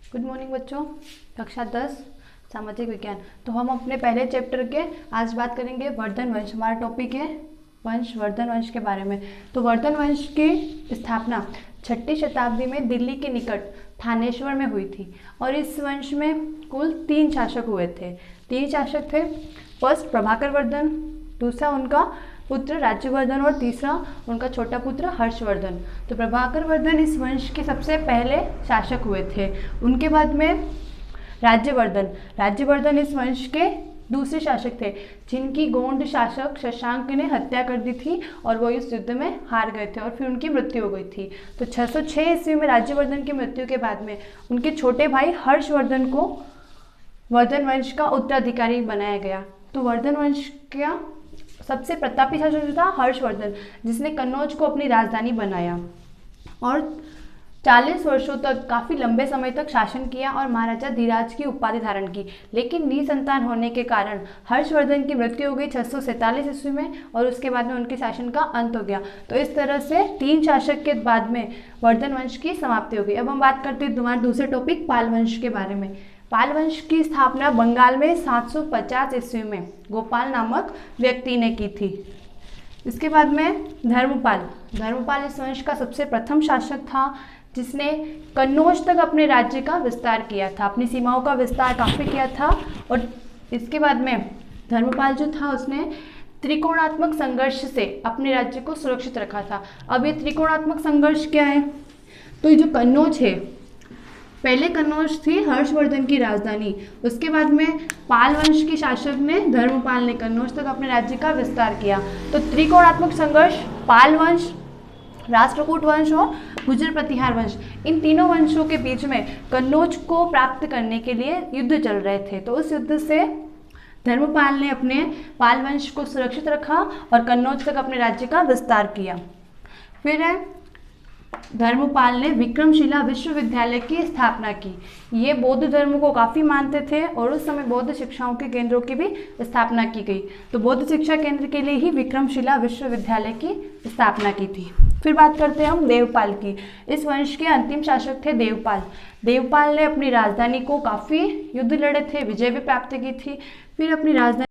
Good morning बच्चों। कक्षा 10 सामाजिक विज्ञान। तो हम अपने पहले चैप्टर के आज बात करेंगे वर्धन वंश। हमारा टॉपिक है वंश, वर्धन वंश के बारे में। तो वर्धन वंश की स्थापना 6ठी शताब्दी में दिल्ली के निकट थानेश्वर में हुई थी और इस वंश में कुल 3 शासक हुए थे। 3 शासक थे। फर्स्ट प्रभाकर वर्धन, दूसरा उनका पुत्र राज्यवर्धन और तीसरा उनका छोटा पुत्र हर्षवर्धन। तो प्रभाकर वर्धन इस वंश के सबसे पहले शासक हुए थे। उनके बाद में राज्यवर्धन इस वंश के दूसरे शासक थे, जिनकी गोंड शासक शशांक ने हत्या कर दी थी और वो इस युद्ध में हार गए थे और फिर उनकी मृत्यु हो गई थी। तो 606 ईस्वी में राज्यवर्धन की मृत्यु के बाद में उनके छोटे भाई हर्षवर्धन को वर्धन वंश का उत्तराधिकारी बनाया गया। तो वर्धन वंश का सबसे प्रतापी शासक था हर्षवर्धन, जिसने कन्नौज को अपनी राजधानी बनाया और 40 वर्षों तक काफ़ी लंबे समय तक शासन किया और महाराजा धीराज की उपाधि धारण की। लेकिन निसंतान होने के कारण हर्षवर्धन की मृत्यु हो गई 647 ईस्वी में और उसके बाद में उनके शासन का अंत हो गया। तो इस तरह से 3 शासक के बाद में वर्धन वंश की समाप्ति हो गई। अब हम बात करते हैं तुम्हारे दूसरे टॉपिक पाल वंश के बारे में। पाल वंश की स्थापना बंगाल में 750 ईस्वी में गोपाल नामक व्यक्ति ने की थी। इसके बाद में धर्मपाल इस वंश का सबसे प्रथम शासक था, जिसने कन्नौज तक अपने राज्य का विस्तार किया था, अपनी सीमाओं का विस्तार काफ़ी किया था। और इसके बाद में धर्मपाल जो था उसने त्रिकोणात्मक संघर्ष से अपने राज्य को सुरक्षित रखा था। अब ये त्रिकोणात्मक संघर्ष क्या है? तो ये जो कन्नौज है, पहले कन्नौज थी हर्षवर्धन की राजधानी, उसके बाद में पाल वंश के शासक ने धर्मपाल ने कन्नौज तक अपने राज्य का विस्तार किया। तो त्रिकोणात्मक संघर्ष पाल वंश, राष्ट्रकूट वंश और गुर्जर प्रतिहार वंश, इन तीनों वंशों के बीच में कन्नौज को प्राप्त करने के लिए युद्ध चल रहे थे। तो उस युद्ध से धर्मपाल ने अपने पाल वंश को सुरक्षित रखा और कन्नौज तक अपने राज्य का विस्तार किया। फिर धर्मपाल ने विक्रमशिला विश्वविद्यालय की स्थापना की। ये बौद्ध धर्म को काफ़ी मानते थे और उस समय बौद्ध शिक्षाओं के केंद्रों की भी स्थापना की गई। तो बौद्ध शिक्षा केंद्र के लिए ही विक्रमशिला विश्वविद्यालय की स्थापना की थी। फिर बात करते हैं हम देवपाल की। इस वंश के अंतिम शासक थे देवपाल ने अपनी राजधानी को काफ़ी युद्ध लड़े थे, विजय भी प्राप्त की थी। फिर अपनी राजधानी